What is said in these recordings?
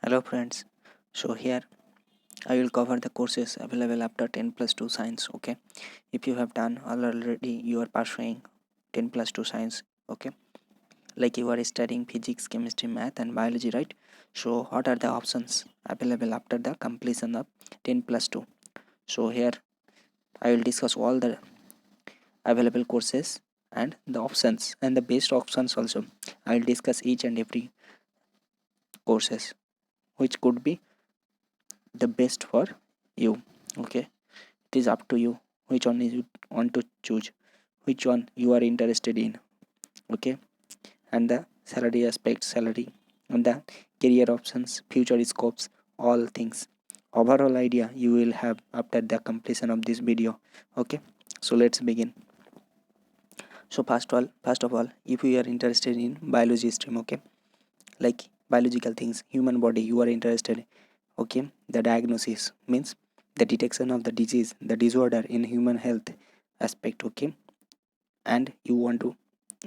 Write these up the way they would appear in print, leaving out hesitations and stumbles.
Hello friends, so here I will cover the courses available after 10 plus 2 science. Okay, if you have done already, you are pursuing 10 plus 2 science. Okay, like you are studying physics, chemistry, math, and biology, right? So, what are the options available after the completion of 10 plus 2? So, here I will discuss all the available courses and the options and the best options also. I will discuss each and every courses which could be the best for you. Okay, it is up to you which one is you want to choose, which one you are interested in. Okay, and the salary aspect, salary, and the career options, future scopes, all things, overall idea you will have after the completion of this video. Okay, so let's begin. So first of all, if you are interested in biology stream, okay, like biological things, human body you are interested. Okay, the diagnosis means the detection of the disease, the disorder in human health aspect. Okay, and you want to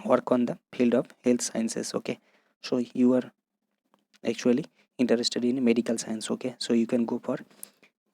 work on the field of health sciences. Okay, so you are actually interested in medical science. Okay, so you can go for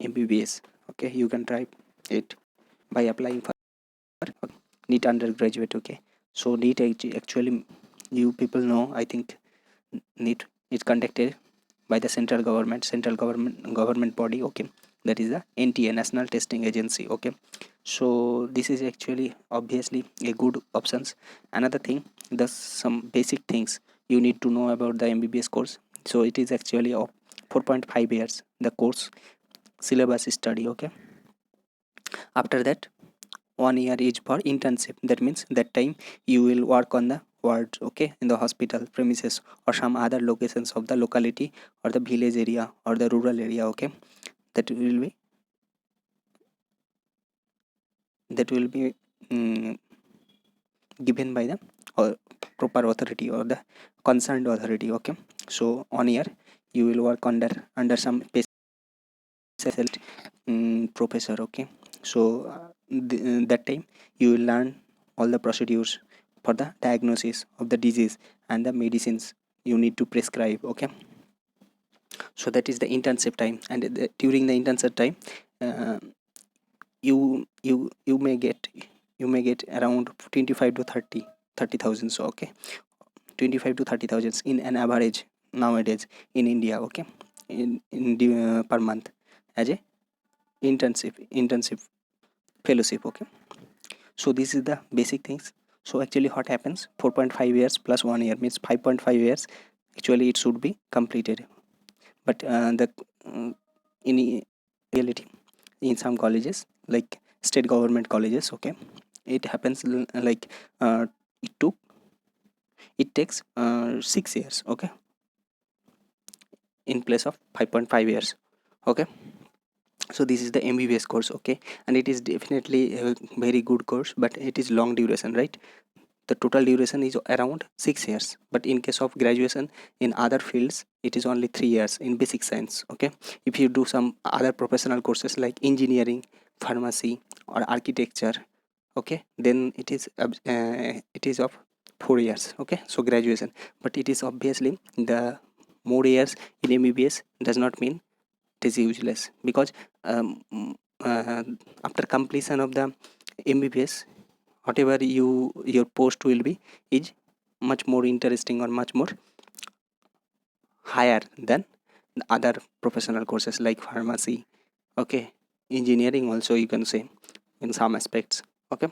mbbs. Okay, you can try it by applying for NEET undergraduate. Okay, so NEET actually, you people know, I think NEET is conducted by the central government body. Okay, that is the NTA, National Testing Agency. Okay, so this is actually obviously a good options. Another thing, the some basic things you need to know about the mbbs course. So it is actually of 4.5 years the course syllabus study. Okay, after that 1 year is for internship. That means that time you will work on the ward, okay, in the hospital premises or some other locations of the locality or the village area or the rural area. Okay, that will be that will be mm, given by the proper authority or the concerned authority. Okay, so 1 year you will work under some special professor. Okay, so that time you will learn all the procedures for the diagnosis of the disease and the medicines you need to prescribe. Okay, so that is the internship time. And during the internship time, uh, you may get around 25 to 30,000. So okay, 25 to 30,000 in an average nowadays in India. Okay, per month as a internship fellowship. Okay, so this is the basic things. So actually what happens, 4.5 years plus 1 year means 5.5 years actually it should be completed. But the in reality, in some colleges like state government colleges, okay, it happens like it took it takes 6 years. Okay, in place of 5.5 years. Okay, so this is the mbbs course. Okay, and it is definitely a very good course, but it is long duration, right? The total duration is around 6 years, but in case of graduation in other fields it is only 3 years in basic science. Okay, if you do some other professional courses like engineering, pharmacy, or architecture, okay, then it is of 4 years. Okay, so graduation, but it is obviously the more years in mbbs does not mean it is useless, because um, uh, after completion of the mbbs, whatever your post will be is much more interesting or much more higher than the other professional courses like pharmacy. Okay, engineering also you can say in some aspects. Okay,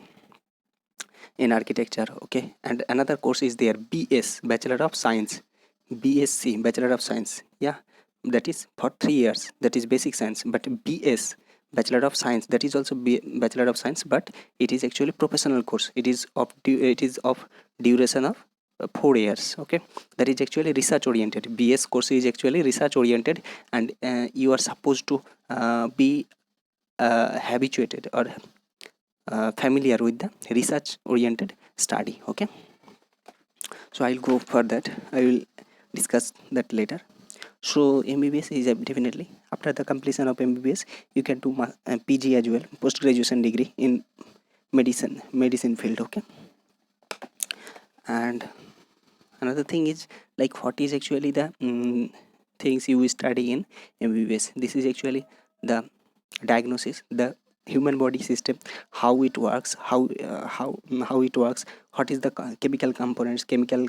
in architecture. Okay, and another course is there, bs, bachelor of science, bsc, bachelor of science. Yeah, that is for 3 years, that is basic science. But bs, bachelor of science, that is also bachelor of science, but it is actually professional course. It is of duration of 4 years. Okay, that is actually research oriented. bs course is actually research oriented, and you are supposed to be habituated or familiar with the research oriented study. Okay, so I'll go for that, I will discuss that later. So mbbs is definitely after the completion of mbbs you can do pg as well, post graduation degree in medicine field. Okay, and another thing is like what is actually the things you study in MBBS. This is actually the diagnosis, the human body system, how it works, how it works, what is the chemical components, chemical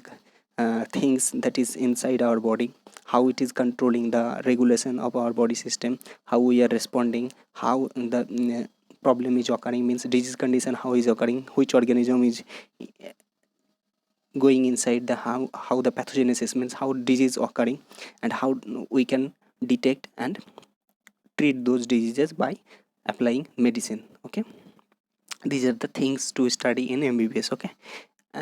things that is inside our body, how it is controlling the regulation of our body system, how we are responding, how the problem is occurring, means disease condition how is occurring, which organism is going inside, the how the pathogenesis, means how disease occurring, and how we can detect and treat those diseases by applying medicine. Okay, these are the things to study in MBBS. Okay,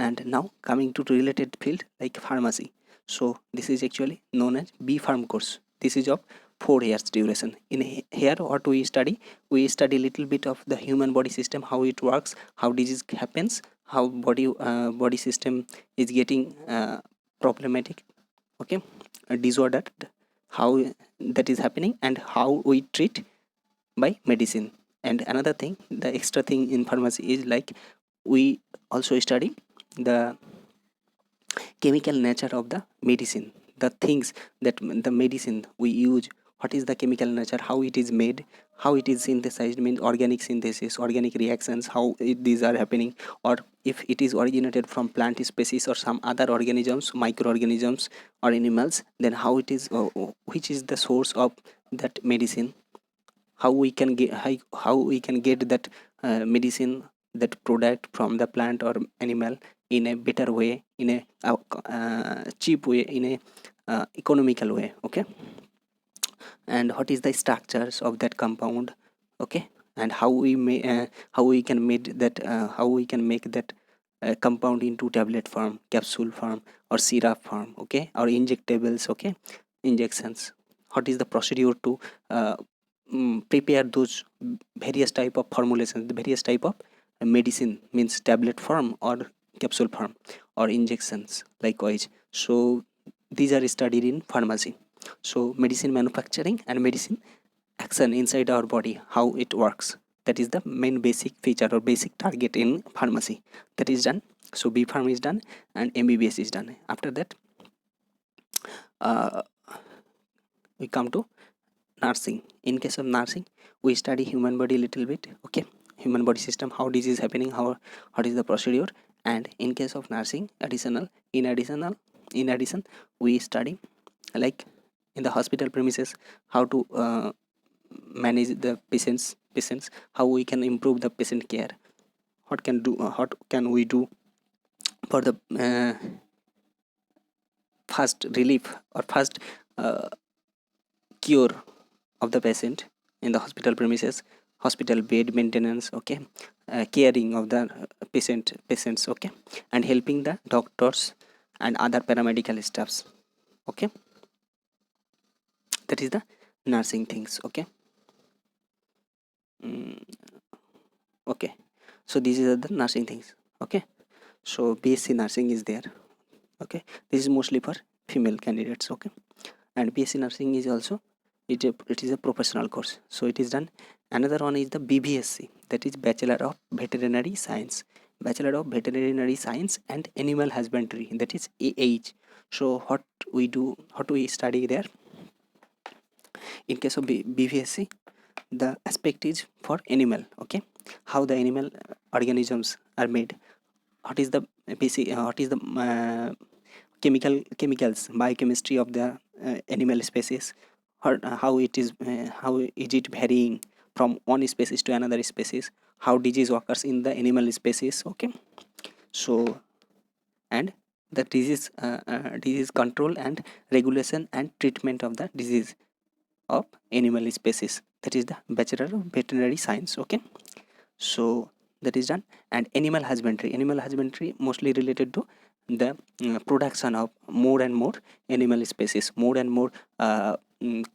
and now coming to related field like pharmacy. So this is actually known as B Pharm course. This is of 4 years duration. In here what we study little bit of the human body system, how it works, how disease happens, how body system is getting problematic, okay, disordered, how that is happening, and how we treat by medicine. And another thing, the extra thing in pharmacy is like we also study the chemical nature of the medicine, the things that the medicine we use, what is the chemical nature, how it is made, how it is synthesized, means organic synthesis, organic reactions, how these are happening, or if it is originated from plant species or some other organisms, microorganisms or animals, then how it is, which is the source of that medicine, how we can get how we can get that medicine, that product from the plant or animal in a better way, in a cheap way, in a economical way. Okay, and what is the structures of that compound. Okay, and how we may how we can make that compound into tablet form, capsule form, or syrup form. Okay, or injectables. Okay, injections, what is the procedure to prepare those various type of formulations, the various type of medicine, means tablet form or capsule form or injections likewise. So these are studied in pharmacy. So medicine manufacturing and medicine action inside our body, how it works, that is the main basic feature or basic target in pharmacy. That is done. So B Pharm is done and MBBS is done. After that we come to nursing. In case of nursing, we study human body little bit. Okay, human body system, how disease happening, how what is the procedure. And in case of nursing, in addition we study like in the hospital premises, how to manage the patients, how we can improve the patient care, what can we do for the first relief or first cure of the patient in the hospital premises, hospital bed maintenance. Okay, caring of the patients. Okay, and helping the doctors and other paramedical staffs. Okay, that is the nursing things. Okay. Okay, so these are the nursing things. Okay, so BSc nursing is there. Okay, this is mostly for female candidates. Okay, and BSc nursing is also it is a professional course, so it is done. Another one is the BVSC, that is Bachelor of Veterinary Science, Bachelor of Veterinary Science and Animal Husbandry, that is AH. So what we study there in case of BVSC, the aspect is for animal. Okay, how the animal organisms are made, what is the basic what is the chemicals, biochemistry of the animal species, or how is it varying from one species to another species, how disease occurs in the animal species. Okay, so and the disease control and regulation and treatment of the disease of animal species, that is the Bachelor of Veterinary Science. Okay, so that is done. And animal husbandry mostly related to the production of more and more animal species, more and more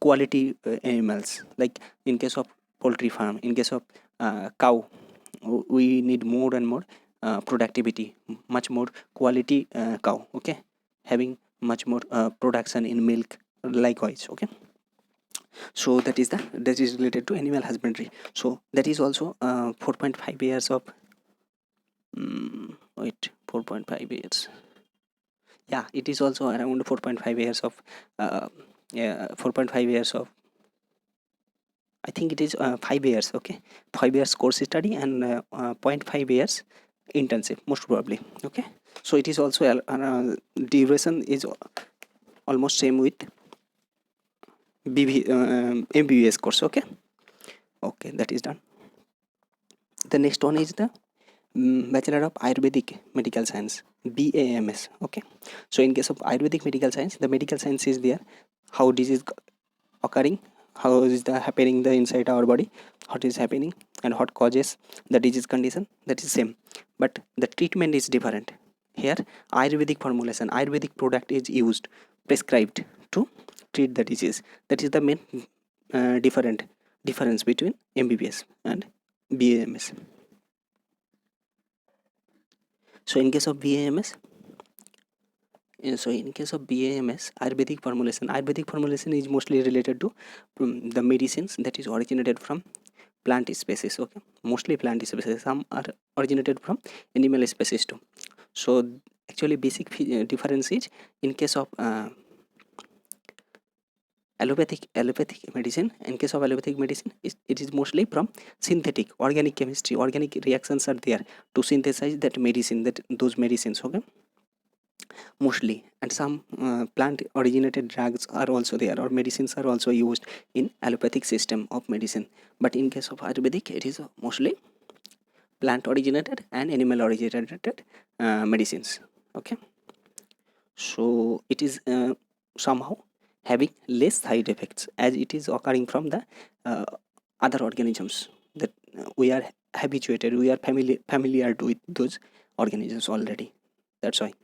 quality animals. Like in case of poultry farm, in case of cow, we need more and more productivity, much more quality cow. Okay, having much more production in milk likewise. Okay, so that is related to animal husbandry. So that is also 4.5 years of 4.5 years, yeah, it is also around 4.5 years of 4.5 years of, I think it is 5 years, okay, 5 years course study and 0.5 years internship most probably, okay. So it is also duration is almost same with MBBS course, okay. Okay, that is done. The next one is the Bachelor of Ayurvedic Medical Science, BAMS, okay. So in case of Ayurvedic Medical Science, the medical science is there, how disease occurring, how is the happening the inside our body, what is happening and what causes the disease condition, that is same, but the treatment is different. Here Ayurvedic formulation, Ayurvedic product is used, prescribed to treat the disease. That is the main difference between MBBS and BAMS. So in case of BAMS, Ayurvedic formulation is mostly related to the medicines that is originated from plant species, okay, mostly plant species, some are originated from animal species too. So actually basic difference is, in case of allopathic medicine, in case of allopathic medicine, it is mostly from synthetic organic chemistry, organic reactions are there to synthesize that medicine, that those medicines, okay, mostly. And some plant originated drugs are also there, or medicines are also used in allopathic system of medicine. But in case of Ayurvedic, it is mostly plant originated and animal originated medicines, okay. So it is somehow having less side effects, as it is occurring from the uh, other organisms that we are habituated, we are familiar to with those organisms already. That's why,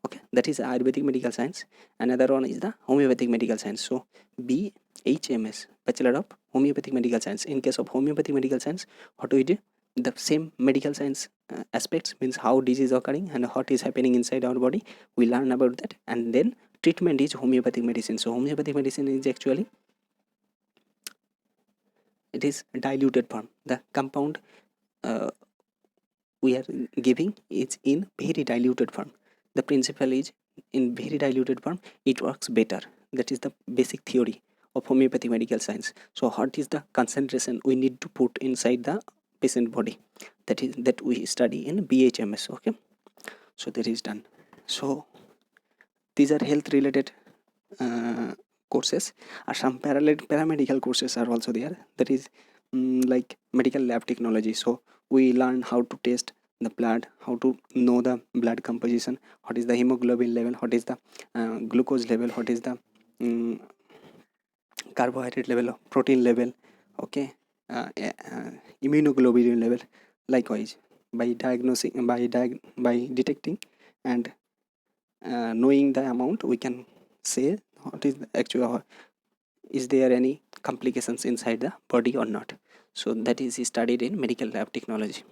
okay, that is Ayurvedic medical science. Another one is the homeopathic medical science. So BHMS, Bachelor of Homeopathic Medical Science. In case of homeopathic medical science, what we do, the same medical science aspects, means how disease occurring and what is happening inside our body, we learn about that. And then treatment is homeopathic medicine. So homeopathic medicine is actually, it is diluted form, the compound uh, we are giving is in very diluted form. The principle is, in very diluted form it works better. That is the basic theory of homeopathy medical science. So what is the concentration we need to put inside the patient body, that is that we study in BHMS, okay. So that is done. So these are health related courses, or some parallel paramedical courses are also there, that is like medical lab technology. So we learn how to test the blood, how to know the blood composition, what is the hemoglobin level, what is the glucose level, what is the um, carbohydrate level, protein level, okay, immunoglobulin level. Likewise, by diagnosing, by detecting and knowing the amount, we can say what is the actual, is there any complications inside the body or not. So that is studied in medical lab technology,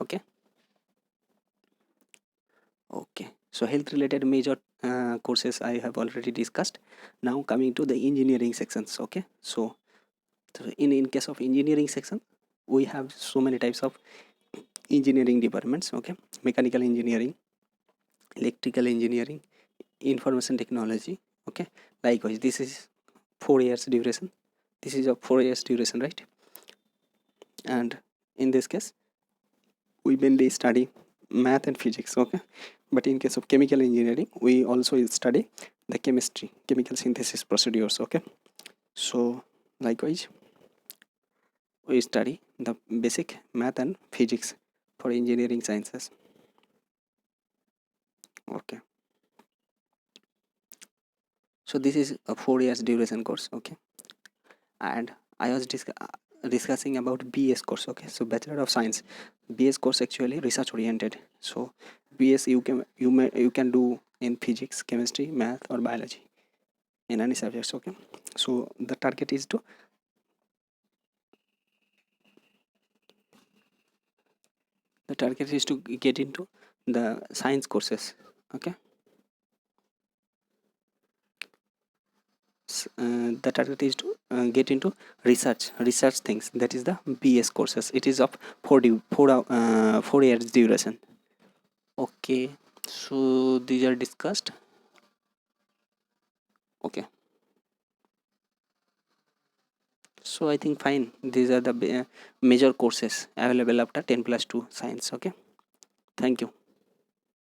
okay. Okay, so health related major courses I have already discussed. Now coming to the engineering sections, okay. So in case of engineering section, we have so many types of engineering departments, okay. Mechanical engineering, electrical engineering, information technology, okay. Likewise, this is 4 years duration, this is a 4 years duration, right. And in this case we mainly study math and physics, okay. But in case of chemical engineering, we also study the chemistry, chemical synthesis procedures, okay. So likewise, we study the basic math and physics for engineering sciences, okay. So this is a 4 years duration course, okay. And I was discussing about BS course, okay. So Bachelor of Science, BS course actually research oriented. So BS you can do in physics, chemistry, math or biology, in any subjects, okay. So the target is to get into the science courses, okay. The target is to get into research things, that is the BS courses. It is of 4 years duration, okay. So these are discussed, okay. So I think fine, these are the major courses available after 10 plus 2 science. Okay, thank you.